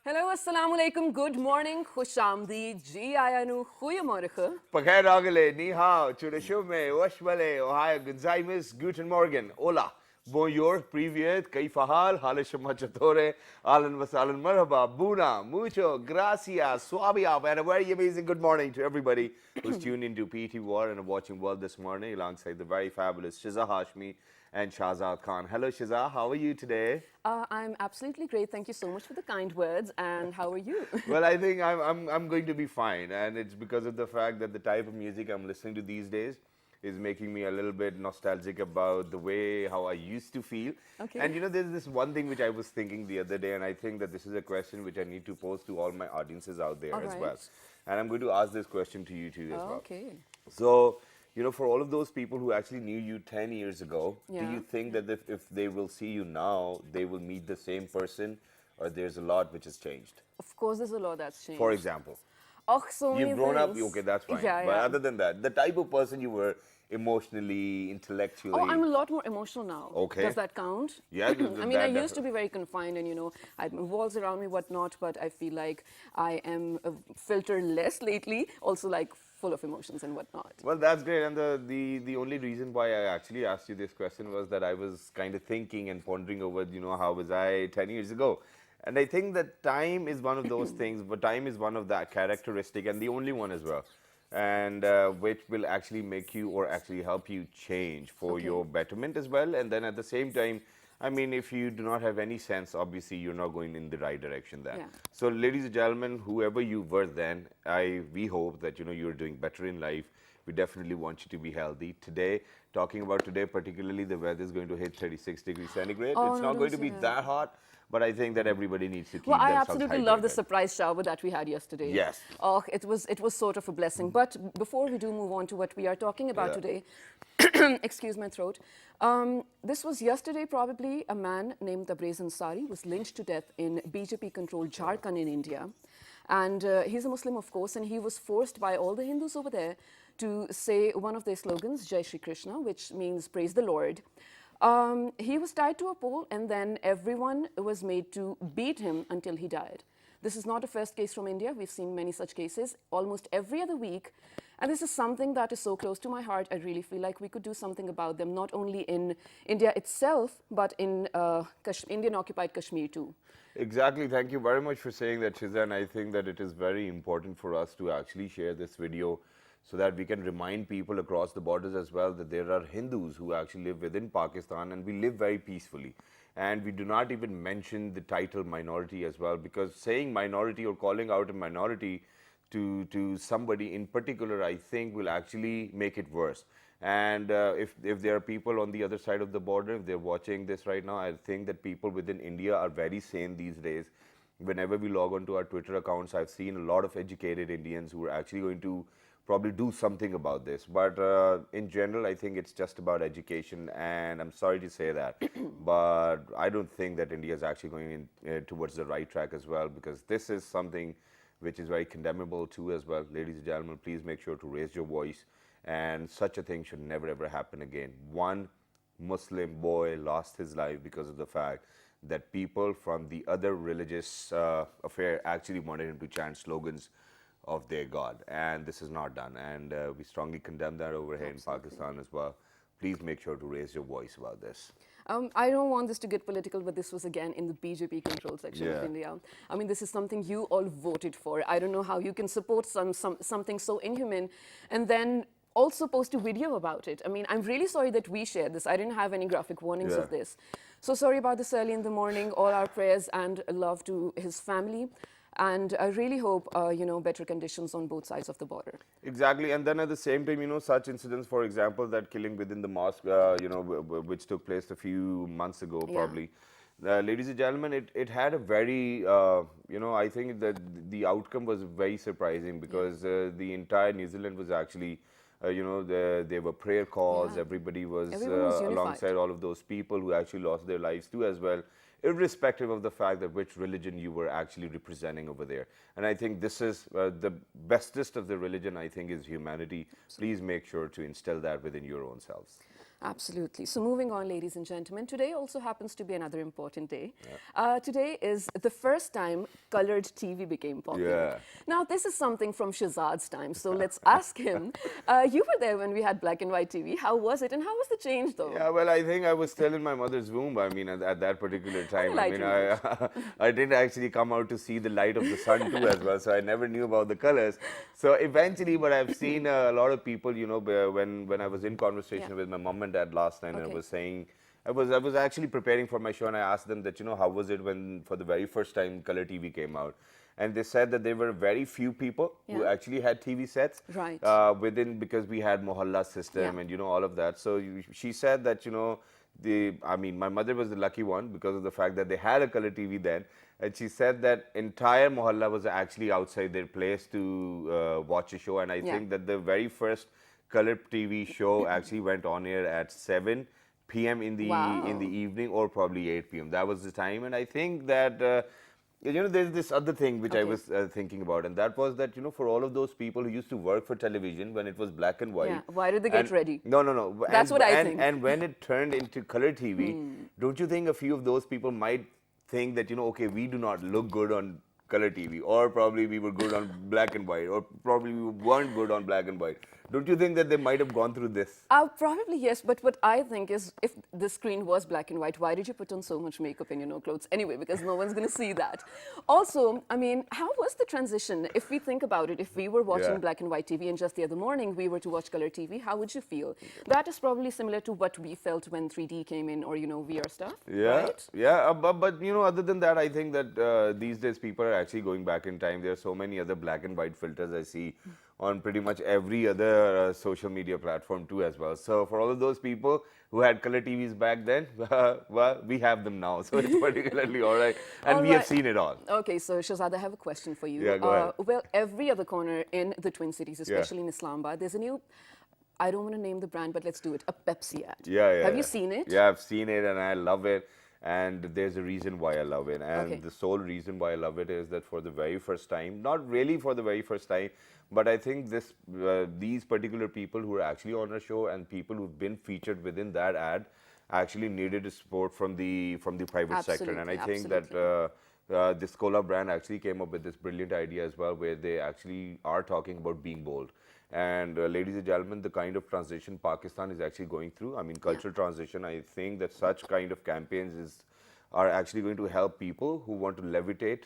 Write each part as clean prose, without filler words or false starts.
Hello, assalamu alaikum, good morning, khushamdeed, ji ayanu, goeiemorgen. Pakhair Agale, Ni Hao, Chudashume, Washwale, Ohio, Gonzaimus, Guten Morgen, Hola, Bonjour, Privyet, Kaifahal, Halishamachathore, Alan Vasalan Marhaba, Buna, Mucho, Gracias, Swabia, and a very amazing good morning to everybody who's tuned into PT War and watching World this morning alongside the very fabulous Shiza Hashmi and Shahzad Khan. Hello Shiza, how are you today? I'm absolutely great. Thank you so much for the kind words. And how are you? Well, I think I'm going to be fine, and it's because of the fact that the type of music I'm listening to these days is making me a little bit nostalgic about the way how I used to feel. Okay. And you know, there's this one thing which I was thinking the other day, and I think that this is a question which I need to pose to all my audiences out there All as well. right. And I'm going to ask this question to you too as well. Okay. So, you know, for all of those people who actually knew you 10 years ago, do Yeah. you think that if they will see you now, they will meet the same person, or there's a lot which has changed? Of course, there's a lot that's changed. For example, Oh, so many you've grown up, things. okay, that's fine. Yeah, But yeah. other than that, the type of person you were emotionally, intellectually. Oh, I'm a lot more emotional now. Okay. Does that count? Yeah, I mean, I used to be very confined and, I had my walls around me, whatnot, but I feel like I am filter-less lately, also like full of emotions and whatnot. Well, that's great. And the only reason why I actually asked you this question was that I was kind of thinking and pondering over, you know, how was I 10 years ago? And I think that time is one of those things, but time is one of that characteristic and the only one as well. And which will actually make you or actually help you change for Okay. your betterment as well. And then at the same time, I mean, if you do not have any sense, obviously you're not going in the right direction then. Yeah. So, ladies and gentlemen, whoever you were then, we hope that you know you're doing better in life. We definitely want you to be healthy. Today, talking about today, particularly the weather is going to hit 36 degrees centigrade. Oh, It's no, not don't going to say be that. that hot, but I think that everybody needs to keep Well, I themselves absolutely love the hydrated. surprise shower that we had yesterday. Yes. Oh, it was sort of a blessing. But before we do move on to what we are talking about Yeah. today, excuse my throat. This was yesterday, probably. A man named Tabrez Ansari was lynched to death in BJP-controlled Jharkhand in India. And he's a Muslim, of course, and he was forced by all the Hindus over there to say one of their slogans, Jai Shri Krishna, which means praise the Lord. He was tied to a pole, and then everyone was made to beat him until he died. This is not a first case from India. We've seen many such cases almost every other week. And this is something that is so close to my heart. I really feel like we could do something about them, not only in India itself, but in Indian-occupied Kashmir too. Exactly. Thank you very much for saying that, Shiza. And I think that it is very important for us to actually share this video so that we can remind people across the borders as well that there are Hindus who actually live within Pakistan and we live very peacefully. And we do not even mention the title minority as well, because saying minority or calling out a minority to somebody in particular, I think will actually make it worse. And if there are people on the other side of the border, if they're watching this right now, I think that people within India are very sane these days. Whenever we log on to our Twitter accounts, I've seen a lot of educated Indians who are actually going to probably do something about this. But in general, I think it's just about education, and I'm sorry to say that, but I don't think that India is actually going in, towards the right track as well, because this is something which is very condemnable too as well. Ladies and gentlemen, please make sure to raise your voice, and such a thing should never ever happen again. One Muslim boy lost his life because of the fact that people from the other religious affair actually wanted him to chant slogans of their God, and this is not done, and we strongly condemn that over here in Pakistan as well. Please make sure to raise your voice about this. I don't want this to get political, but this was again in the BJP control section of Yeah. India. I mean, this is something you all voted for. I don't know how you can support something so inhuman and then also post a video about it. I mean, I'm really sorry that we shared this. I didn't have any graphic warnings Yeah. of this. So sorry about this early in the morning. All our prayers and love to his family. And I really hope, better conditions on both sides of the border. Exactly, and then at the same time, you know, such incidents, for example, that killing within the mosque, which took place a few months ago, Yeah. probably. Ladies and gentlemen, it had a very, I think that the outcome was very surprising because the entire New Zealand was actually, there were prayer calls, Yeah. everybody was, Everyone was unified. alongside all of those people who actually lost their lives too as well, irrespective of the fact that which religion you were actually representing over there. And I think this is the bestest of the religion, I think, is humanity. Please make sure to instill that within your own selves. Absolutely. So moving on, ladies and gentlemen, today also happens to be another important day. Today is the first time colored TV became popular. Yeah. Now, this is something from Shahzad's time, so let's ask him. You were there when we had black and white TV. How was it, and how was the change, though? Yeah, well, I think I was still in my mother's womb. I mean, at that particular time, I light mean, remote. I didn't actually come out to see the light of the sun too as well, so I never knew about the colors. So eventually, but I've seen a lot of people, you know, when I was in conversation with my mom and dad last night, and I was saying, I was actually preparing for my show, and I asked them that, you know, how was it when for the very first time color TV came out? And they said that there were very few people who actually had TV sets within, because we had mohalla system and, you know, all of that. So she said that, you know, I mean, my mother was the lucky one because of the fact that they had a color TV then. And she said that entire mohalla was actually outside their place to watch a show. And I think that the very first color TV show actually went on air at 7 p.m. in the evening, or probably 8 p.m. That was the time. And I think that you know, there's this other thing which I was thinking about, and that was that, you know, for all of those people who used to work for television when it was black and white. Why did they get ready? No. That's what I think. And when it turned into color TV, don't you think a few of those people might think that, you know, okay, we do not look good on color TV, or probably we were good on black and white, or probably we weren't good on black and white. Don't you think that they might have gone through this? Probably yes, but what I think is, if the screen was black and white, why did you put on so much makeup in your clothes anyway? Because no one's going to see that. Also, I mean, how was the transition? If we think about it, if we were watching black and white TV and just the other morning we were to watch color TV, how would you feel? That is probably similar to what we felt when 3D came in, or, you know, VR stuff, right? But you know, other than that, I think that these days people are actually going back in time. There are so many other black and white filters I see on pretty much every other social media platform too as well. So for all of those people who had color TVs back then, well, we have them now. So it's particularly all right. And we have seen it all. Okay, so Shahzad, I have a question for you. Yeah, go ahead. Well, every other corner in the Twin Cities, especially in Islamabad, there's a new, I don't want to name the brand, but let's do it, a Pepsi ad. Have you seen it? Yeah, I've seen it and I love it. And there's a reason why I love it. And the sole reason why I love it is that for the very first time, not really for the very first time, but I think these particular people who are actually on our show and people who've been featured within that ad actually needed support from the private sector. And I think that this Cola brand actually came up with this brilliant idea as well, where they actually are talking about being bold. And ladies and gentlemen, the kind of transition Pakistan is actually going through, I mean, cultural transition, I think that such kind of campaigns are actually going to help people who want to levitate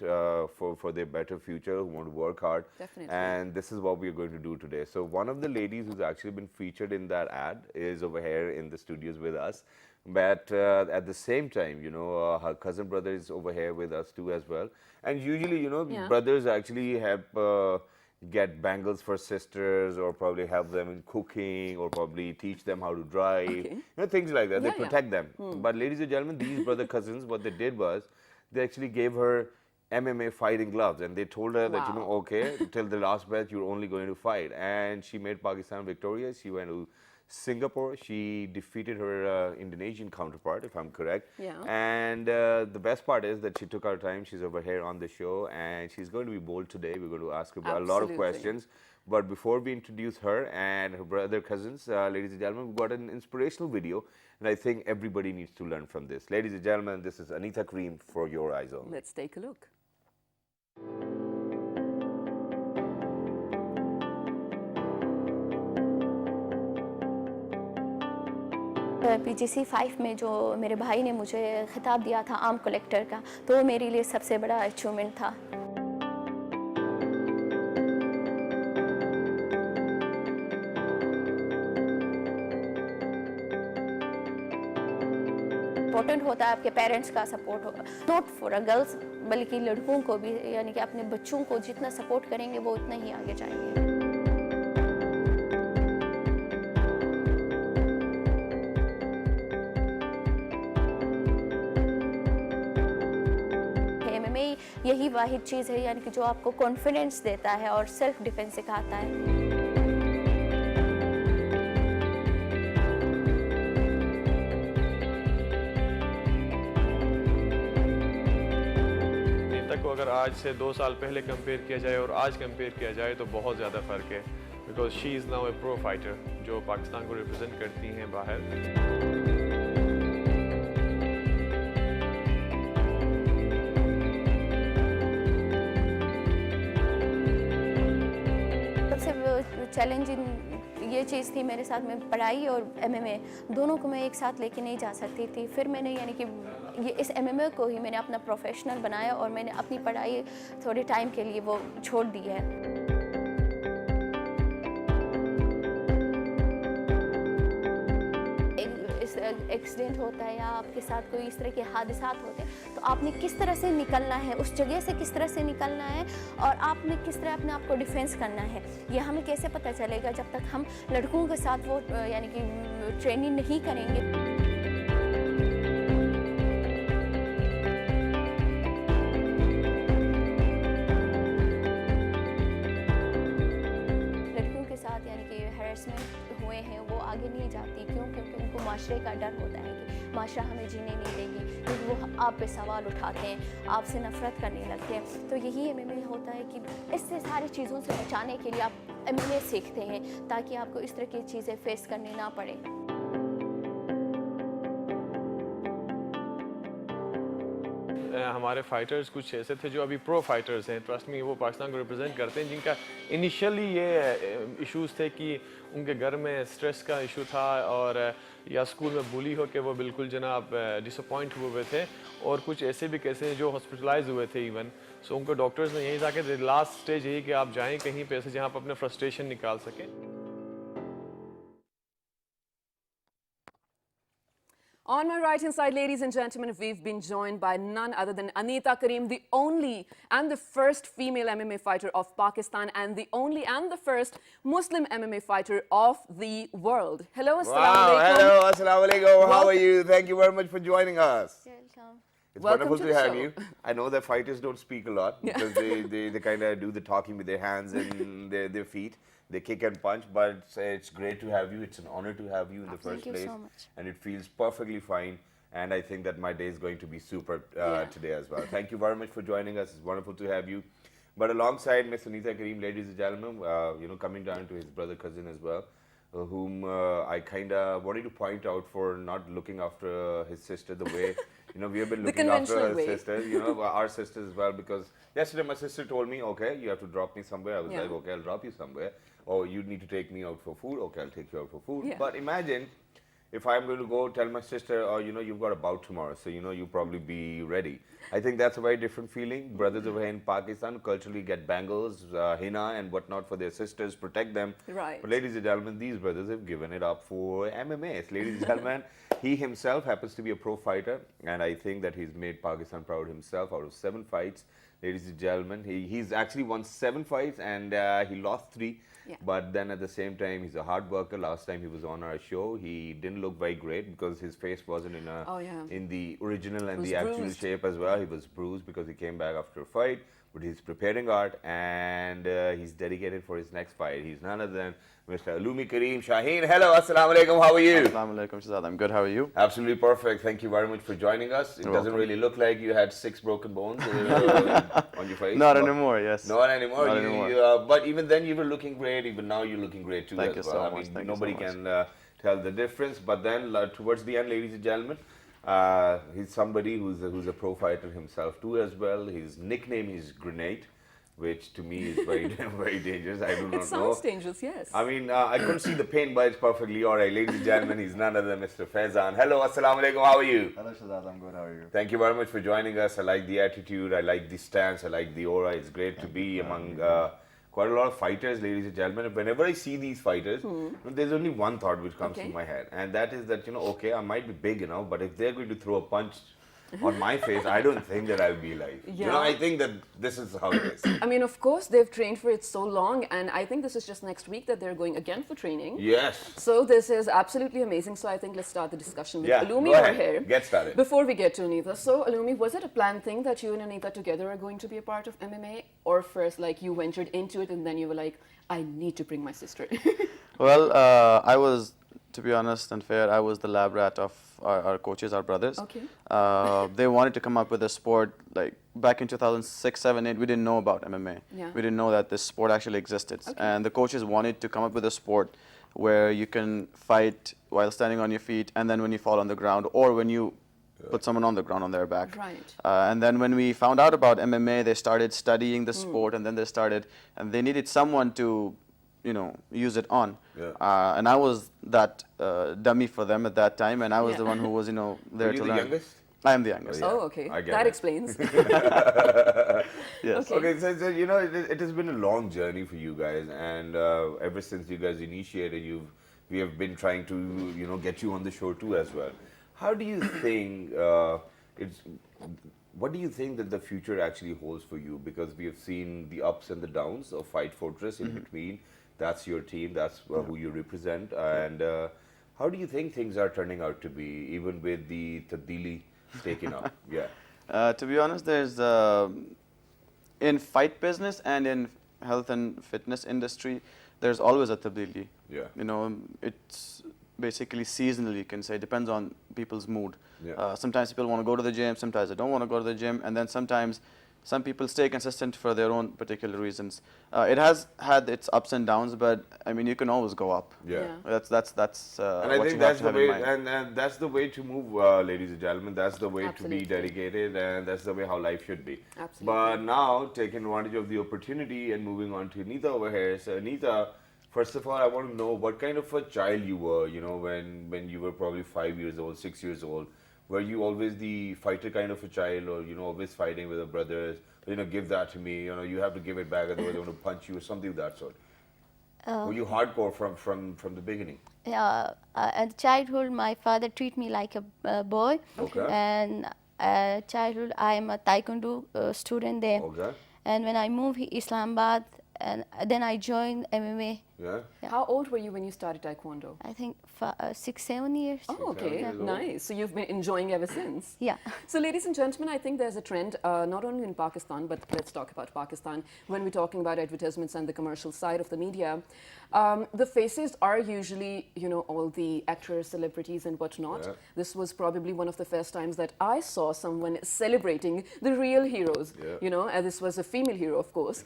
for their better future, who want to work hard. Definitely. And this is what we are going to do today. So one of the ladies who's actually been featured in that ad is over here in the studios with us. But at the same time, you know, her cousin brother is over here with us too as well. And usually, you know, brothers actually help get bangles for sisters, or probably help them in cooking, or probably teach them how to drive, you know, things like that. They protect them. But ladies and gentlemen, these brother cousins, what they did was they actually gave her MMA fighting gloves, and they told her that, you know, okay, till the last breath, you're only going to fight. And she made Pakistan victorious. She went to Singapore. She defeated her Indonesian counterpart, if I'm correct. And the best part is that she took her time. She's over here on the show, and she's going to be bold today. We're going to ask her a lot of questions. But before we introduce her and her brother cousins, ladies and gentlemen, we've got an inspirational video, and I think everybody needs to learn from this. Ladies and gentlemen, this is Anita Kareem for Your Eyes Only. Let's take a look. PGC 5 में जो मेरे भाई ने मुझे खिताब दिया था arm collector का, तो वो मेरे लिए सबसे बड़ा अचीवमेंट था। इम्पोर्टेंट होता है आपके पेरेंट्स का सपोर्ट होगा, नॉट फॉर अ गर्ल्स, बल्कि लड़कों को भी, यानी कि अपने बच्चों को जितना सपोर्ट करेंगे वो उतना ही आगे जाएंगे। यही वाहिद चीज़ है, यानी कि जो आपको कॉन्फिडेंस देता है और सेल्फ डिफेंस सिखाता है। तक को अगर आज से 2 साल पहले कंपेयर किया जाए और आज कंपेयर किया जाए तो बहुत ज़्यादा फ़र्क है, because she is now A pro fighter. जो पाकिस्तान को रिप्रेजेंट करती हैं बाहर। सबसे चैलेंजिंग ये चीज़ थी मेरे साथ में, पढ़ाई और एमएमए दोनों को मैं एक साथ लेके नहीं जा सकती थी। फिर मैंने यानी कि ये इस एमएमए को ही मैंने अपना प्रोफेशनल बनाया और मैंने अपनी पढ़ाई थोड़े टाइम के लिए वो छोड़ दी है। एक्सीडेंट होता है या आपके साथ कोई इस तरह के हादसा होते हैं तो आपने किस तरह से निकलना है, उस जगह से किस तरह से निकलना है और आपने किस तरह अपने आप को डिफेंस करना है, ये हमें कैसे पता चलेगा जब तक हम लड़कों के साथ वो यानी कि ट्रेनिंग नहीं करेंगे। हुए हैं वो आगे नहीं जाती, क्यों? क्योंकि उनको माशरे का डर होता है कि माशरा हमें जीने नहीं देगी, क्योंकि वो आप पे सवाल उठाते हैं, आपसे नफरत करने लगते हैं। तो यही एमएमए होता है कि इससे सारी चीज़ों से बचाने के लिए आप एमएमए सीखते हैं ताकि आपको इस तरह की चीज़ें फेस करनी ना पड़े। हमारे फाइटर्स कुछ ऐसे थे जो अभी प्रो फाइटर्स हैं, ट्रस्ट मी, वो पाकिस्तान को रिप्रेजेंट करते हैं, जिनका इनिशियली ये इश्यूज़ थे कि उनके घर में स्ट्रेस का इशू था और या स्कूल में बुली हो के वो बिल्कुल जनाब डिसअपॉइंट हुए थे, और कुछ ऐसे भी केसेस हैं जो हॉस्पिटलाइज हुए थे इवन। सो उनको डॉक्टर्स ने यही कहा कि लास्ट स्टेज यही कि आप जाएँ कहीं पे ऐसे जहाँ पर अपने फ्रस्ट्रेशन निकाल सकें। On my right hand side, ladies and gentlemen, we've been joined by none other than Anita Karim, the only and the first female MMA fighter of Pakistan and the only and the first Muslim MMA fighter of the world. Hello, assalamu alaikum. Hello, assalamu alaikum. How are you? Thank you very much for joining us. Welcome. It's Welcome wonderful to to the have show. you. I know that fighters don't speak a lot because they kind of do the talking with their hands and their feet. They kick and punch, but it's great to have you. It's an honor to have you in the first place. Thank you so much. And it feels perfectly fine. And I think that my day is going to be super today as well. Thank you very much for joining us. It's wonderful to have you. But alongside Miss Anita Karim, ladies and gentlemen, coming down to his brother cousin as well, whom I kind of wanted to point out for not looking after his sister the way, we have been looking after her sisters, our sisters as well, because yesterday my sister told me, okay, you have to drop me somewhere. I was like, okay, I'll drop you somewhere. Or you need to take me out for food. Okay, I'll take you out for food. Yeah. But imagine if I'm going to go tell my sister, oh, you've got a bout tomorrow, so, you'll probably be ready. I think that's a very different feeling. Brothers over here in Pakistan culturally get bangles, henna and whatnot for their sisters, protect them. Right. But ladies and gentlemen, these brothers have given it up for MMA. So, ladies and gentlemen, he himself happens to be a pro fighter, and I think that he's made Pakistan proud himself out of 7 fights. Ladies and gentlemen, he's actually won 7 fights and he lost 3. Yeah. But then at the same time, he's a hard worker. Last time he was on our show, he didn't look very great because his face wasn't in the original and the actual shape as well. He was bruised because he came back after a fight. But he's preparing art and he's dedicated for his next fight. He's none other than Mr. Alumi Kareem Shaheen. Hello, assalamu alaikum. How are you? Assalamu alaikum, Shazad. I'm good. How are you? Absolutely perfect. Thank you very much for joining us. It doesn't really look like you had 6 broken bones on your face. Not anymore, yes. Not anymore. Not anymore. But even then, you were looking great. Even now, you're looking great too. Thank you as well. so I much. mean, Thank you nobody so much. can tell the difference. But then, towards the end, ladies and gentlemen, he's somebody who's a pro fighter himself too as well. His nickname is Grenade, which to me is very very dangerous. I do not know. It sounds dangerous, yes. I mean, I couldn't see the pain, but it's perfectly all right. Ladies and gentlemen, he's none other than Mr. Faizan. Hello, assalamu alaikum. How are you? Hello, Shazad. I'm good. How are you? Thank you very much for joining us. I like the attitude. I like the stance. I like the aura. It's great to be among quite a lot of fighters, ladies and gentlemen. Whenever I see these fighters, there's only one thought which comes to my head, and that is that, okay, I might be big, but if they're going to throw a punch on my face, I don't think that I'll be alive. Yeah. I think that this is how it is. I mean, of course, they've trained for it so long, and I think this is just next week that they're going again for training. Yes. So this is absolutely amazing. So I think let's start the discussion with Yeah, Alumi go over ahead. here. Get started. Before we get to Anita, so Alumi, was it a planned thing that you and Anita together are going to be a part of MMA, or first, like, you ventured into it and then you were like, I need to bring my sister? Well, I was, to be honest and fair, I was the lab rat of our coaches, our brothers. Okay. They wanted to come up with a sport, like back in 2006, 7, 8, we didn't know about MMA. Yeah. We didn't know that this sport actually existed. Okay. And the coaches wanted to come up with a sport where you can fight while standing on your feet, and then when you fall on the ground, or when you put someone on the ground on their back. Right. And then when we found out about MMA, they started studying the sport, and then they needed someone to, use it on. Yeah. And I was that dummy for them at that time, and I was Yeah. the one who was, there Were you to the learn. youngest? I am the youngest. Yeah, Oh, okay. I get That it. explains. Yes. Okay, so it has been a long journey for you guys, and ever since you guys initiated, we have been trying to get you on the show too as well. How do you think what do you think that the future actually holds for you? Because we have seen the ups and the downs of Fight Fortress in between. That's your team. That's who you represent. And how do you think things are turning out to be, even with the Tabdili taken up? Yeah. To be honest, there's in fight business and in health and fitness industry, there's always a tabdili. Yeah. It's basically seasonal, you can say. Depends on people's mood. Yeah. Sometimes people want to go to the gym, sometimes they don't want to go to the gym, and then sometimes some people stay consistent for their own particular reasons. It has had its ups and downs, but I mean, you can always go up. Yeah. Yeah. That's And I what think you that's have the to way, have in mind. and that's the way to move, ladies and gentlemen. That's the way Absolutely. to be dedicated, and that's the way how life should be. Absolutely. But now, taking advantage of the opportunity and moving on to Anita over here. So, Anita, first of all, I want to know what kind of a child you were. When you were probably 5 years old, 6 years old. Were you always the fighter kind of a child, or always fighting with your brothers? Give that to me. You have to give it back, otherwise I want to punch you, or something of that sort. Were you hardcore from the beginning? At childhood, my father treated me like a boy. Okay. And childhood, I am a taekwondo student there. Okay. And when I moved to Islamabad, and then I joined MMA. Yeah. How old were you when you started Taekwondo? I think 6, 7 years. Oh, okay. years old. Nice. So you've been enjoying ever since. Yeah. So, ladies and gentlemen, I think there's a trend, not only in Pakistan, but let's talk about Pakistan. When we're talking about advertisements and the commercial side of the media, the faces are usually, all the actors, celebrities, and whatnot. Yeah. This was probably one of the first times that I saw someone celebrating the real heroes. Yeah. And this was a female hero, of course.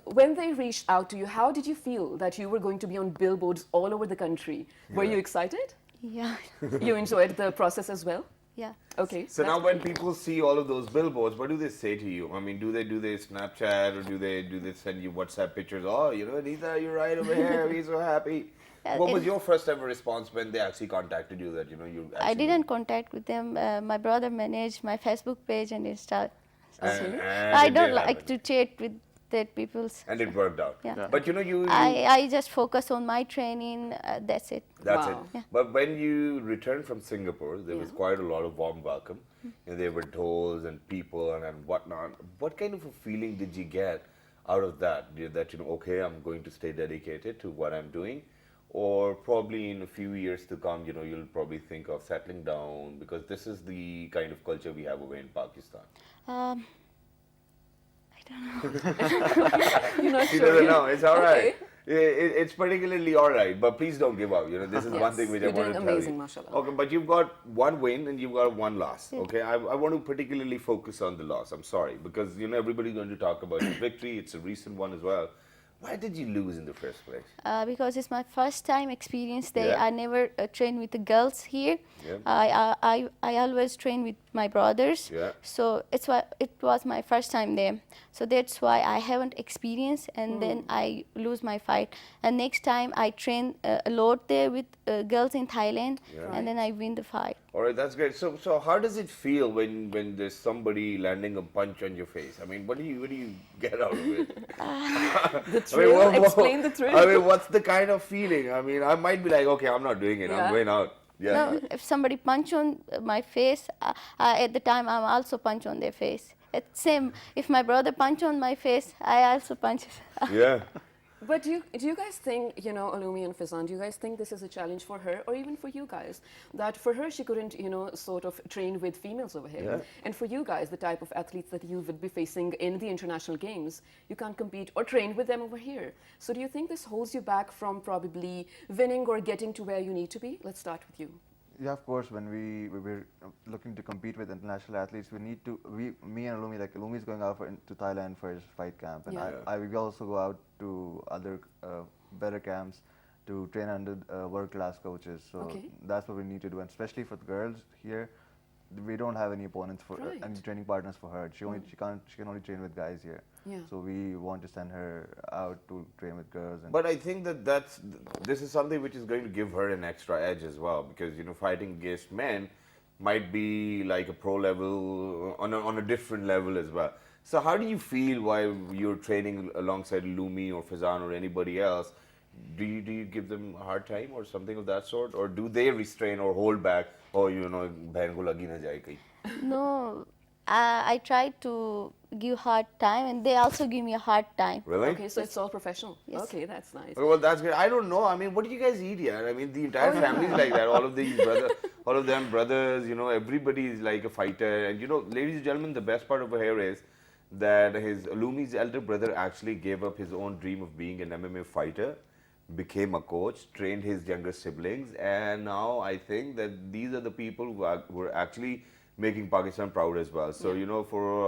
When they reached out to you, how did you feel that you were going to be on billboards all over the country? Were you excited? Yeah. You enjoyed the process as well? Yeah. Okay. So that's now, when people see all of those billboards, what do they say to you? I mean, do they Snapchat, or do they send you WhatsApp pictures? Oh, Anita, you're right over here. We're so happy. What was your first ever response when they actually contacted you that you? I didn't contact with them. My brother managed my Facebook page and Insta. And I it don't did like happen. to chat with that people's. And it worked out. Yeah. But you. I just focus on my training. That's it. That's Wow. it. Yeah. But when you returned from Singapore, there was quite a lot of warm welcome. There were dolls and people and whatnot. What kind of a feeling did you get out of that? That okay, I'm going to stay dedicated to what I'm doing, or probably in a few years to come, you'll probably think of settling down, because this is the kind of culture we have over in Pakistan. I don't know. You're not She sure doesn't yet? know. It's all right. Okay. It's particularly all right, but please don't give up. This is one Yes, thing which you're I want to doing tell amazing, you. mashallah. Okay, but you've got one win and you've got one loss. Okay, I want to particularly focus on the loss. I'm sorry, because everybody's going to talk about your victory. It's a recent one as well. Why did you lose in the first place? Because it's my first time experience there. Yeah. I never trained with the girls here. Yeah. I always train with my brothers. Yeah. So it was my first time there. So that's why I haven't experienced, and then I lose my fight. And next time I train a lot there with girls in Thailand, and then I win the fight. All right, that's great. So how does it feel when there's somebody landing a punch on your face? I mean, what do you get out of it? The thrill, explain the thrill. I mean, what's the kind of feeling? I mean, I might be like, okay, I'm not doing it. Yeah. I'm going out. Yeah. No, if somebody punch on my face, at the time I'm also punch on their face. It's same. If my brother punch on my face, I also punch. Yeah. But do you guys think, Alumi and Fizan, do you guys think this is a challenge for her, or even for you guys? That for her, she couldn't, sort of train with females over here. Yeah. And for you guys, the type of athletes that you would be facing in the international games, you can't compete or train with them over here. So do you think this holds you back from probably winning or getting to where you need to be? Let's start with you. Yeah, of course. When we were looking to compete with international athletes, me and Alumi, like Alumi is going out to Thailand for his fight camp, and Yeah. we also go out to other better camps, to train under world-class coaches. So Okay. that's what we need to do, and especially for the girls here, we don't have any opponents for Right. any training partners for her. She can only train with guys here. Yeah. So we want to send her out to train with girls. And But I think that this is something which is going to give her an extra edge as well, because fighting against men might be like a pro level on a different level as well. So how do you feel while you're training alongside Lumi or Fazan or anybody else? Do you give them a hard time or something of that sort, or do they restrain or hold back? Oh, बहन को लगी ना जाए कहीं. No, I try to give hard time, and they also give me a hard time. Really? Okay, so it's all professional. Yes. Okay, that's nice. Okay, well, that's great. I don't know. I mean, what do you guys eat here? I mean, the entire family is like that. All of these brothers, all of them brothers, everybody is like a fighter. And ladies and gentlemen, the best part over here is that Lumi's elder brother actually gave up his own dream of being an MMA fighter, became a coach, trained his younger siblings, and now I think that these are the people who are actually making Pakistan proud as well. So,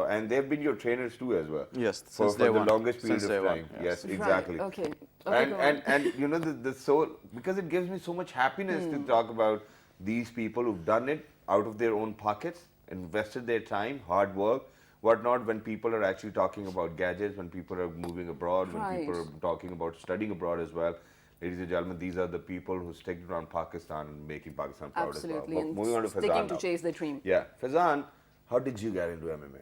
and they've been your trainers too as well. Yes, For since day the one. longest period Since of day one, time. yes. Yes, exactly. Right. Okay. Okay, go on. And the soul, because it gives me so much happiness to talk about these people who've done it out of their own pockets, invested their time, hard work, whatnot, when people are actually talking about gadgets, when people are moving abroad, when people Right. are talking about studying abroad as well. Ladies and gentlemen, these are the people who stick around Pakistan and making Pakistan proud Absolutely. as well. And Moving on to sticking Fazan to now. chase their dream. Yeah, Fazan, how did you get into MMA?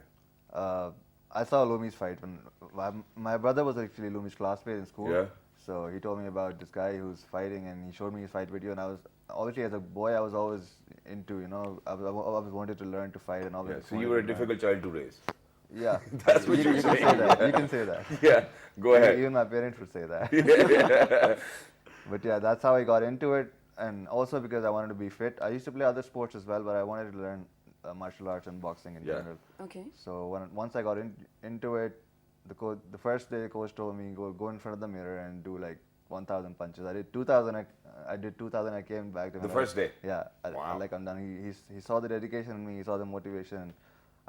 I saw Lumi's fight when my brother was actually Lumi's classmate in school. Yeah. So he told me about this guy who's fighting, and he showed me his fight video. And I was obviously, as a boy, I was always into, I always wanted to learn to fight and always. Yeah, so wanted you were a to learn. difficult child to raise. Yeah, That's what you you're can say saying. that. You can say that. Yeah, go ahead. Even my parents would say that. But yeah, that's how I got into it, and also because I wanted to be fit. I used to play other sports as well, but I wanted to learn martial arts and boxing in Yeah. general. Okay. So once I got into it, the first day the coach told me go in front of the mirror and do like 1,000 punches. I did 2,000. I did 2,000. I came back to The first day? Yeah. Wow. I'm done. He saw the dedication in me. He saw the motivation.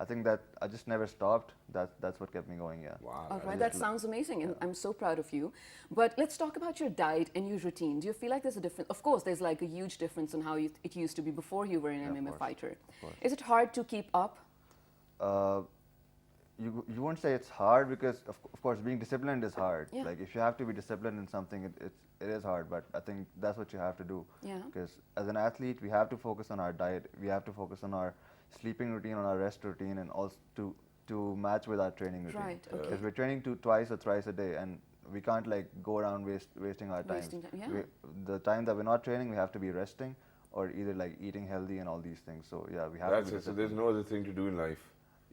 I think that I just never stopped. That's what kept me going. Yeah. Wow. All right, that sounds amazing, and I'm so proud of you. But let's talk about your diet and your routine. Do you feel like there's a difference? Of course, there's like a huge difference in how it used to be before you were an MMA fighter. Is it hard to keep up? You won't say it's hard because of course being disciplined is hard. Yeah. Like if you have to be disciplined in something, it is hard. But I think that's what you have to do. Yeah. Because as an athlete, we have to focus on our diet. We have to focus on our sleeping routine, on our rest routine, and also to match with our training routine. Right, okay. Because we're training twice or thrice a day, and we can't like go around wasting our time. Wasting time, yeah. The time that we're not training, we have to be resting, or either like eating healthy and all these things. So yeah, we have That's to be it. So there's disciplined. no other thing to do in life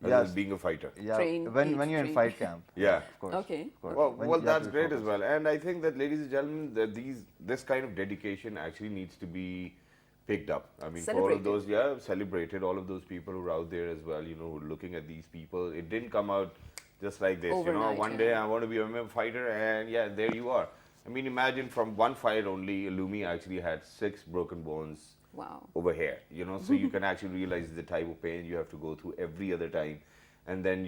other Yes. than being a fighter. Yeah, Train, when eat, you're in train. fight camp. Yeah. Of course. Okay. Of course. Well, When well, you have that's to be great as focused. well. And I think that, ladies and gentlemen, that this kind of dedication actually needs to be picked up. I mean, for all of Celebrated. those, celebrated, all of those people who are out there as well, who are looking at these people. It didn't come out just like this, Overnight, one yeah. day I want to be a MMA fighter, and yeah, there you are. I mean, imagine from one fight only, Lumi actually had 6 broken bones Wow. over here, so you can actually realize the type of pain you have to go through every other time. And then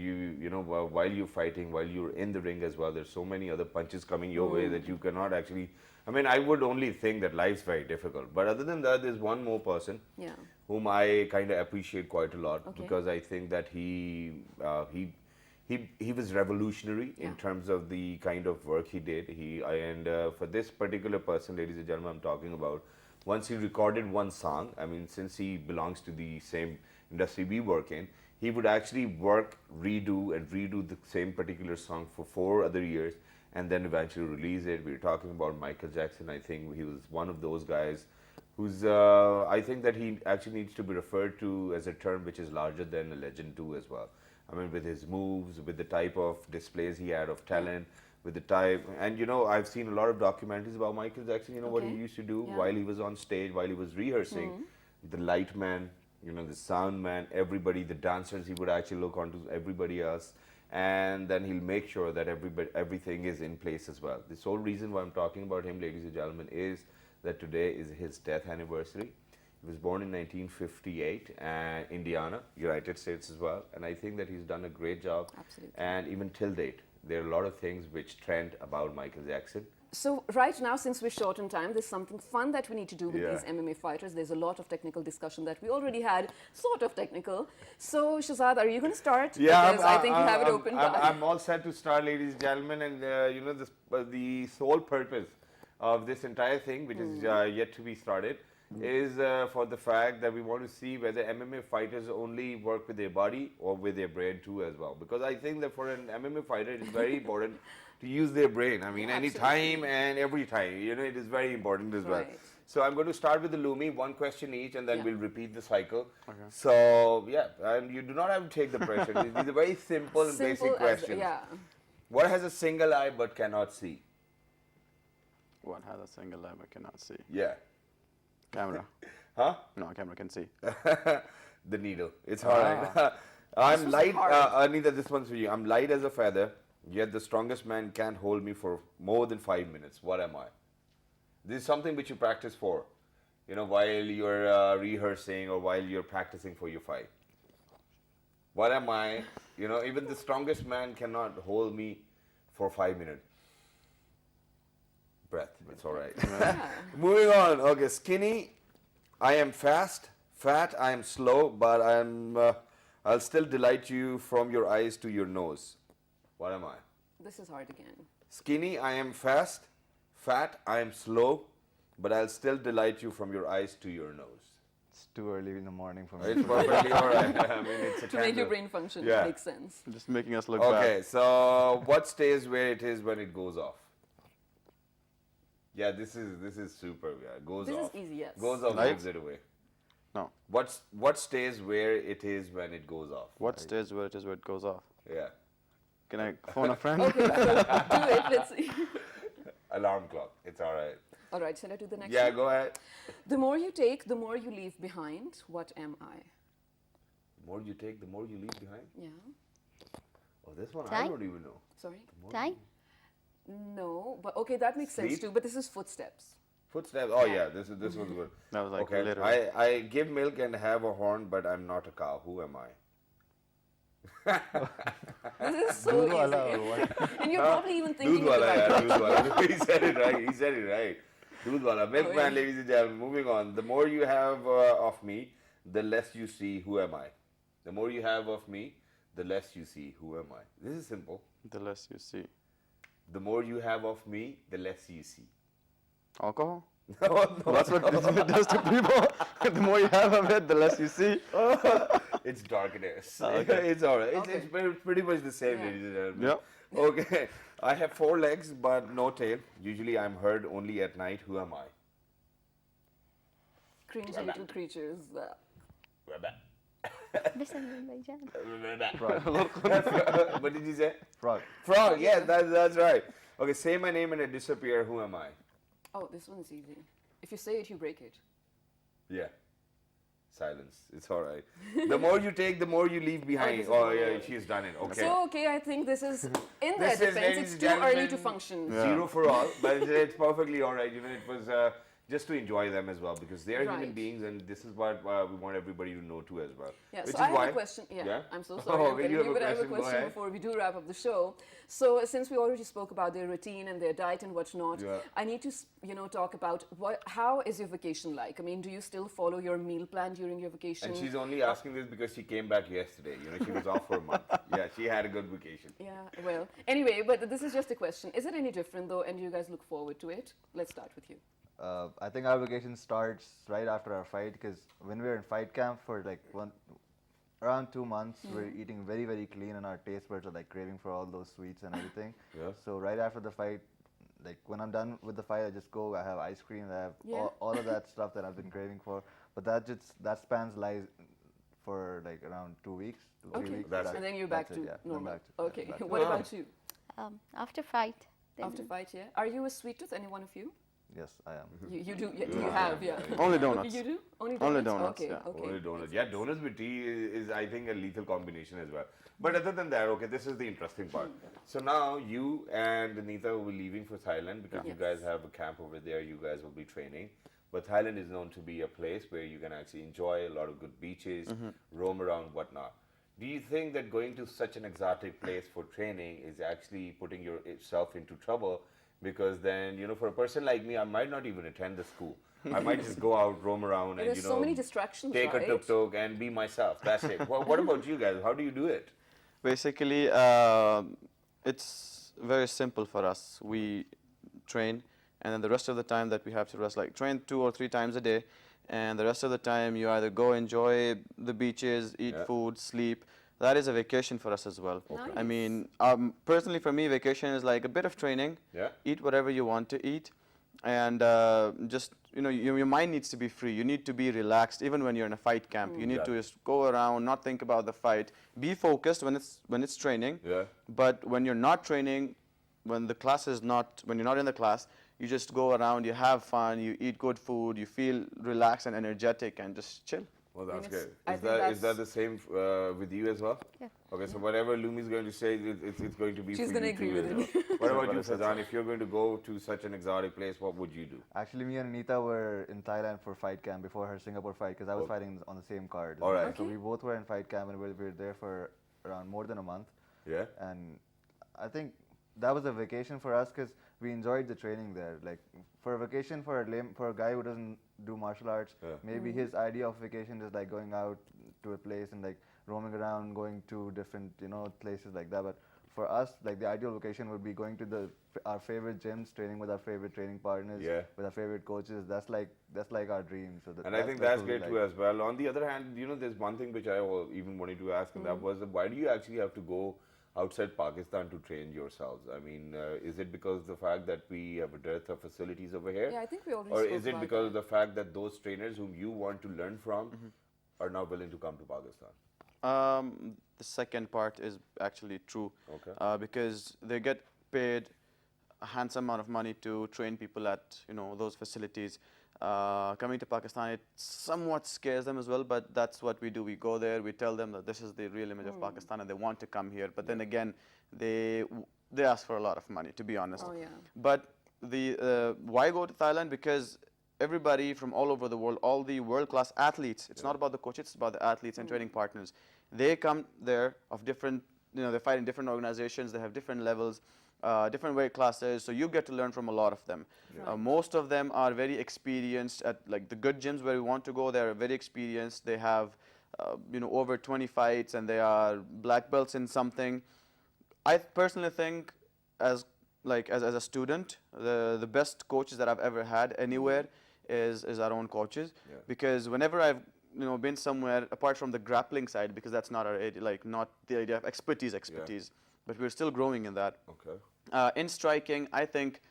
while you're fighting, while you're in the ring as well, there's so many other punches coming your way that you cannot actually, I mean, I would only think that life's very difficult. But other than that, there's one more person Yeah. whom I kind of appreciate quite a lot, Okay. because I think that he was revolutionary in terms of the kind of work he did. For this particular person, ladies and gentlemen, I'm talking about, once he recorded one song, I mean, since he belongs to the same industry we work in, he would actually work, redo the same particular song for 4 other years, and then eventually release it. We're talking about Michael Jackson. I think he was one of those guys who's, I think that he actually needs to be referred to as a term which is larger than a legend too as well. I mean, with his moves, with the type of displays he had of talent, with the type, and I've seen a lot of documentaries about Michael Jackson, what he Okay. used to do Yeah. while he was on stage, while he was rehearsing, the light man, the sound man, everybody, the dancers, he would actually look onto everybody else, and then he'll make sure that everything is in place as well. The sole reason why I'm talking about him, ladies and gentlemen, is that today is his death anniversary. He was born in 1958, Indiana, United States as well, and I think that he's done a great job. Absolutely. And even till date, there are a lot of things which trend about Michael Jackson. So right now, since we're short on time, there's something fun that we need to do with Yeah. these MMA fighters. There's a lot of technical discussion that we already had, sort of technical. So Shahzad, are you going to start? Yeah, Because I think you have it open. I'm all set to start, ladies and gentlemen, and you know this, the sole purpose of this entire thing, which is yet to be started, is for the fact that we want to see whether MMA fighters only work with their body or with their brain too as well. Because I think that for an MMA fighter, it is very important to use their brain. I mean, any time and every time, you know, it is very important as well. Right. So I'm going to start with the Lumi, one question each, and then Yeah. we'll repeat the cycle. So yeah, and you do not have to take the pressure. These are very simple and basic questions. Yeah. What has a single eye but cannot see? What has a single eye but cannot see? Yeah. Camera. Huh? No, camera can see. The needle. It's alright. I'm was light, hard. Anita, this one's for you. I'm light as a feather, yet the strongest man can't hold me for more than 5 minutes. What am I? This is something which you practice for, you know, while you're rehearsing or while you're practicing for your fight. What am I? You know, even the strongest man cannot hold me for 5 minutes. Breath. It's all right. Moving on. Okay, skinny. I am fast. Fat. I am slow, but I'll still delight you from your eyes to your nose. What am I? This is hard again. Skinny. I am fast. Fat. I am slow, but I'll still delight you from your eyes to your nose. It's too early in the morning for me. It's perfectly all right. I mean, it's a To make your candle. brain function, Yeah. makes sense. Just making us look Okay, bad. so what stays where it is when it goes off? Yeah, this is super. Yeah, goes This is off. easy, yes. Goes off, Lights? gives it away. No. What stays where it is when it goes off? What stays where it is where it goes off? Yeah, Can I phone a friend? Okay, so do it. Let's see. alarm clock. It's all right. All right, shall I do the next Yeah, one? go ahead. The more you take, the more you leave behind. What am I? The more you take, the more you leave behind. Yeah. Oh, this one I Time? don't even know. Sorry? Time? No, but okay, that makes sense Sleep? too. But this is footsteps. Footsteps. Oh yeah, this one's good. That was like Okay, later. I give milk and have a horn, but I'm not a cow. Who am I? This is so Doodh wala easy. or what? And you're probably even thinking Doodh of the wala, right yeah, one. doodh wala. He said it right. He said it right. Doodh wala. Milkman, yeah. ladies and gentlemen. Moving on. The more you have of me, the less you see. Who am I? The more you have of me, the less you see. Who am I? This is simple. The less you see. The more you have of me, the less you see. Alcohol? No, no. That's what it does to people. The more you have of it, the less you see. It's darkness. Okay. It's all right. Okay. It's pretty much the same, Yeah. ladies and gentlemen. Yep. Okay. I have 4 legs but no tail. Usually I'm heard only at night. Who am I? Cringy little creatures. Listen, bhaijan. What did you say? Frog. Frog. Yes, that's right. Okay, say my name and I disappear. Who am I? Oh, this one's easy. If you say it, you break it. Yeah. Silence. It's all right. The more you take, the more you leave behind. this is Oh, all yeah, right. she's done it. Okay. So, okay, I think this is, in their This is, defense, ladies it's and too early to gentlemen, function. Yeah. 0 for all, but it's perfectly all right. You know, it was just to enjoy them as well because they are human Right. beings, and this is what we want everybody to know too as well. Yeah, Which so is I have why. a question. Yeah, Yeah? I'm so sorry. Oh, I'm cutting you have you, a but I have a question. Go question ahead. before we do wrap up the show. So, since we already spoke about their routine and their diet and whatnot, Yeah. I need to, talk about how is your vacation like? I mean, do you still follow your meal plan during your vacation? And she's only asking this because she came back yesterday. You know, she was off for a month. Yeah, she had a good vacation. Yeah, well, anyway, but this is just a question. Is it any different though, and do you guys look forward to it? Let's start with you. I think our vacation starts right after our fight because when we were in fight camp for like around 2 months, we're eating very, very clean and our taste buds are like craving for all those sweets and everything. Yeah. So right after the fight, like when I'm done with the fight, I just go, I have ice cream, I have Yeah. all of that stuff that I've been craving for. But that spans lies for like around 2 weeks, 2 3 Okay, weeks. That's and then you're back that's to it, yeah. Then normal. back to- Okay, back to what normal. about you? After fight. then- After fight, yeah. Are you a sweet tooth? Any one of you? Yes, I am. You do. Yeah, you have, yeah. Only donuts. You do? Only Only donuts? donuts, Okay, yeah. okay. Only donuts. Yeah, donuts with tea is, I think, a lethal combination as well. But other than that, okay, this is the interesting part. So now you and Anita will be leaving for Thailand because you Yes. guys have a camp over there. You guys will be training. But Thailand is known to be a place where you can actually enjoy a lot of good beaches, roam around, whatnot. Do you think that going to such an exotic place for training is actually putting yourself into trouble because then, you know, for a person like me, I might not even attend the school. I might just go out, roam around, and, There's you so know, many distractions, take a right? tuk-tuk and be myself. That's it. What about you guys? How do you do it? Basically, it's very simple for us. We train, and then the rest of the time that we have to rest, like train 2 or 3 times a day, and the rest of the time you either go enjoy the beaches, eat Yeah. food, sleep. That is a vacation for us as well. Okay. I mean, personally for me, vacation is like a bit of training. Yeah. Eat whatever you want to eat, and just, you know, your mind needs to be free. You need to be relaxed even when you're in a fight camp. You need to Yeah. just go around, not think about the fight. Be focused when it's training. Yeah. But when you're not training, when you're not in the class, you just go around, you have fun, you eat good food, you feel relaxed and energetic, and just chill. Well, that's it's- good. I Is think that, is that that's- the same with you as well? Yeah. Okay, so whatever Lumi's going to say, it's going to be She's for gonna you agree too with as it. well. What about you, Fazan? If you're going to go to such an exotic place, what would you do? Actually, me and Anita were in Thailand for fight camp before her Singapore fight because I was fighting on the same card. All right. So Okay. we both were in fight camp and we were there for around more than a month. Yeah? And I think that was a vacation for us because we enjoyed the training there. Like for a vacation for a guy who doesn't do martial arts, Yeah. maybe his idea of vacation is like going out to a place and like roaming around, going to different places like that. But for us, like the ideal vacation would be going to our favorite gyms, training with our favorite training partners, Yeah. with our favorite coaches. That's like our dream. So And I think that's what we great too as well. On the other hand, you know, there's one thing which I even wanted to ask, and that was why do you actually have to go outside Pakistan to train yourselves? I mean, is it because of the fact that we have a dearth of facilities over here? Yeah, I think we already Or spoke is it about because that. of the fact that those trainers whom you want to learn from are not willing to come to Pakistan? The second part is actually true. Okay. Because they get paid a handsome amount of money to train people at those facilities. Coming to Pakistan, it somewhat scares them as well, but that's what we do. We go there, we tell them that this is the real image of Pakistan, and they want to come here. But then again, they ask for a lot of money, to be honest. Oh, yeah. But why go to Thailand? Because everybody from all over the world, all the world-class athletes, it's not about the coach, it's about the athletes and training partners. They come there of different, they fight in different organizations, they have different levels, different weight classes, so you get to learn from a lot of them. Most of them are very experienced at like the good gyms where we want to go. They're very experienced. They have over 20 fights and they are black belts in something. I personally think as a student, the best coaches that I've ever had anywhere is our own coaches. Yeah. Because whenever I've been somewhere apart from the grappling side, because that's not our area, like not the idea of expertise, but we're still growing in that. Okay. In striking, I think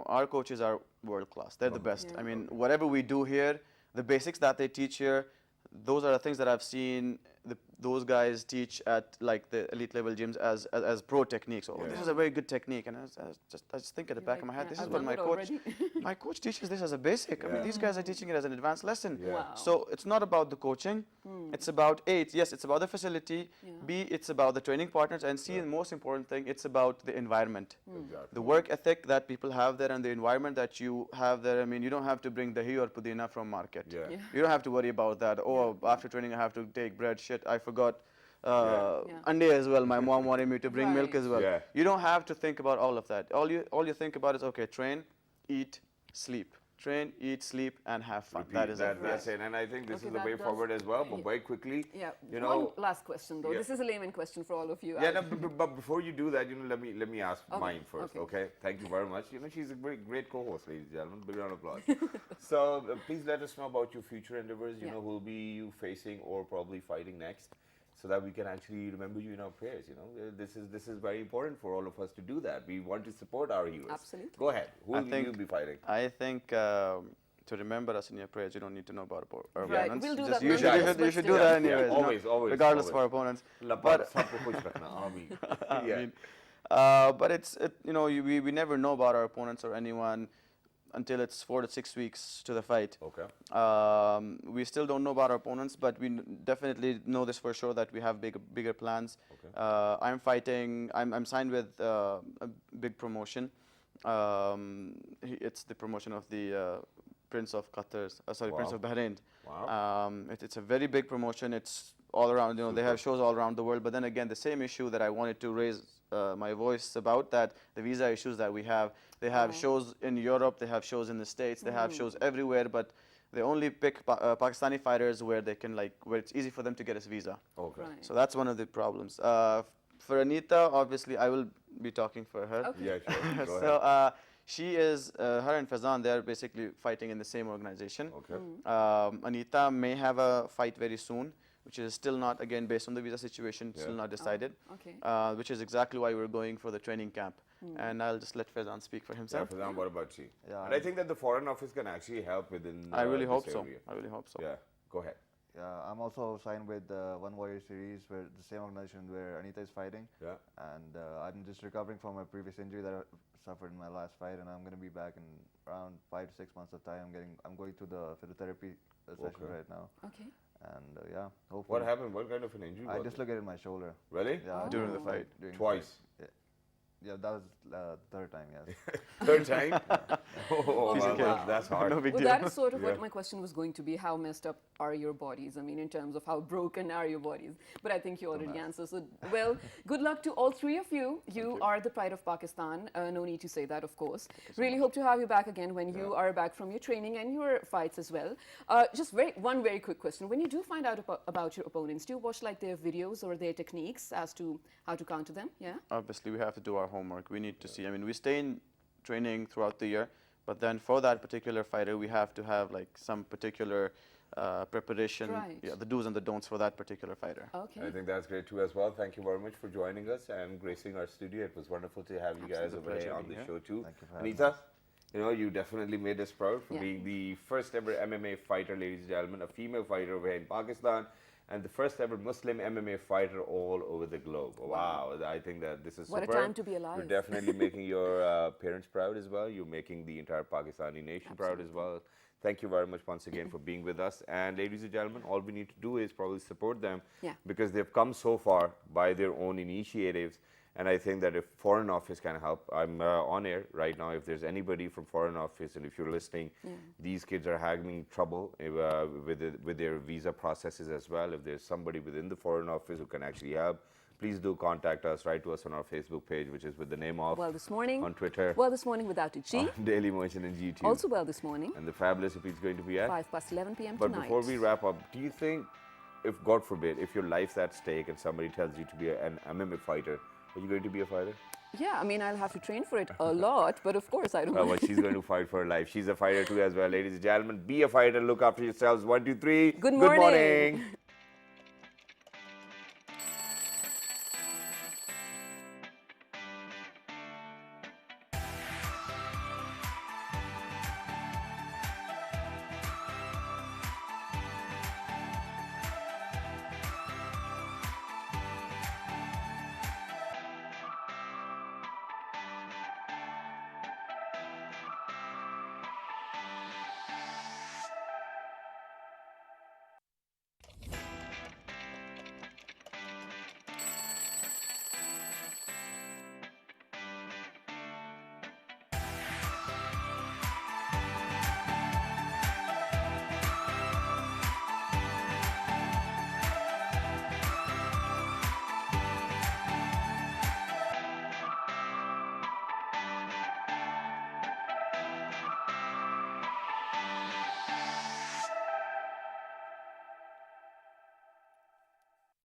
our coaches are world class. They're the best. Yeah. I mean, whatever we do here, the basics that they teach here, those are the things that I've seen those guys teach at like the elite level gyms as pro techniques. Oh, this is a very good technique, and I just think at the back of my head, this is what my coach my coach teaches this as a basic. I mean, these guys are teaching it as an advanced lesson. Yeah. Wow. So it's not about the coaching. It's about yes, it's about the facility. B, it's about the training partners, and C, the most important thing, it's about the environment. Exactly. The work ethic that people have there and the environment that you have there. I mean, you don't have to bring dahi or pudina from market. Yeah. Yeah. You don't have to worry about that. Oh, after training I have to take bread. Shit, I forgot ande as well. My mom wanted me to bring milk as well. Yeah. You don't have to think about all of that. All you think about is, okay, train, eat, sleep. Train, eat, sleep, and have fun. Repeat. That is it. That's it. And I think this Okay, is the that way does- forward as well. But very quickly, Yeah. you know. One last question though. Yeah. This is a layman question for all of you. Yeah, no, but before you do that, let me ask mine first, okay. okay? Thank you very much. She's a great co-host, ladies and gentlemen. Big round of applause. So please let us know about your future endeavors. You know, who'll be you facing or probably fighting next, so that we can actually remember you in our prayers. This is very important for all of us to do that. We want to support our heroes. Absolutely. Go ahead. Who will you be fighting? I think to remember us in your prayers, you don't need to know about our Right, opponents. we'll do Just that you nonetheless, should but you should still. do that Yeah, anyways. always, regardless of always. our opponents. But sabko khush rakhna, Ameen. I Yeah. mean, but we never know about our opponents or anyone until it's 4 to 6 weeks to the fight. Okay. We still don't know about our opponents, but we definitely know this for sure that we have bigger plans. Okay. I'm fighting. I'm signed with a big promotion. It's the promotion of the Prince of Qatar. Prince Wow. of Bahrain. Wow. It's a very big promotion. It's all around, you know, they have shows all around the world. But then again, the same issue that I wanted to raise my voice about, that the visa issues that we have. They have shows in Europe, they have shows in the States, they have shows everywhere, but they only pick Pakistani fighters where they can, like, where it's easy for them to get a visa. Okay. Right. So that's one of the problems. For Anita, obviously, I will be talking for her. Okay. Yeah, sure. Go So ahead. she is, her and Fazan, they're basically fighting in the same organization. Okay. Anita may have a fight very soon, which is still not, again, based on the visa situation, still not decided. Okay. Which is exactly why we're going for the training camp. And I'll just let Fazan speak for Yeah, himself. Fazan, what about you? Yeah, And I think that the Foreign Office can actually help within I really hope this so. area. I really hope so. Yeah, go ahead. Yeah, I'm also signed with One Warrior Series, where the same organization where Anita is fighting. Yeah. And I'm just recovering from a previous injury that I suffered in my last fight, and I'm going to be back in around 5 to 6 months of time. I'm going through the physiotherapy session right now. Okay. And yeah, hopefully. What happened? What kind of an injury I was it? dislocated my shoulder. Really? Yeah, During the fight. during the Twice? fight. Yeah, that was third time, yes. Third time? Oh, Piece of well, cake. that's hard. No big Well, deal. that is sort of Yeah. what my question was going to be. How messed up are your bodies? I mean, in terms of how broken are your bodies? But I think you already answered. So, well, good luck to all three of you. You are the pride of Pakistan. No need to say that, of course. Really hope to have you back again when you are back from your training and your fights as well. Just one very quick question. When you do find out about your opponents, do you watch like their videos or their techniques as to how to counter them? Yeah? Obviously, we have to do our homework. We need to see. I mean, we stay in training throughout the year, but then for that particular fighter, we have to have like some particular preparation, Right. yeah, the do's and the don'ts for that particular fighter. Okay. I think that's great too as well. Thank you very much for joining us and gracing our studio. It was wonderful to have you guys over pleasure here on being the here. show too. Thank you for having Anita, you know, you definitely made us proud for Yeah. being the first ever MMA fighter, ladies and gentlemen, a female fighter over here in Pakistan, and the first ever Muslim MMA fighter all over the globe. Wow, I think that this is What a superb. time to be alive. You're definitely making your parents proud as well. You're making the entire Pakistani nation proud as well. Thank you very much once again for being with us. And ladies and gentlemen, all we need to do is probably support them Yeah. because they've come so far by their own initiatives. And I think that if Foreign Office can help, I'm on air right now. If there's anybody from Foreign Office and if you're listening, these kids are having trouble with their visa processes as well. If there's somebody within the Foreign Office who can actually help, please do contact us. Write to us on our Facebook page, which is with the name of Well, this morning. on Twitter, Well, this morning without a G. on Daily Motion and YouTube. Also, well, this morning. And the fabulous repeat is going to be at 11 p.m. But tonight. before we wrap up, do you think, if God forbid, if your life's at stake and somebody tells you to be an MMA fighter, are you going to be a fighter? Yeah, I mean, I'll have to train for it a lot, but of course I don't Well, she's going to fight for her life. She's a fighter too as well. Ladies and gentlemen, be a fighter. Look after yourselves. 1, 2, 3. Good morning.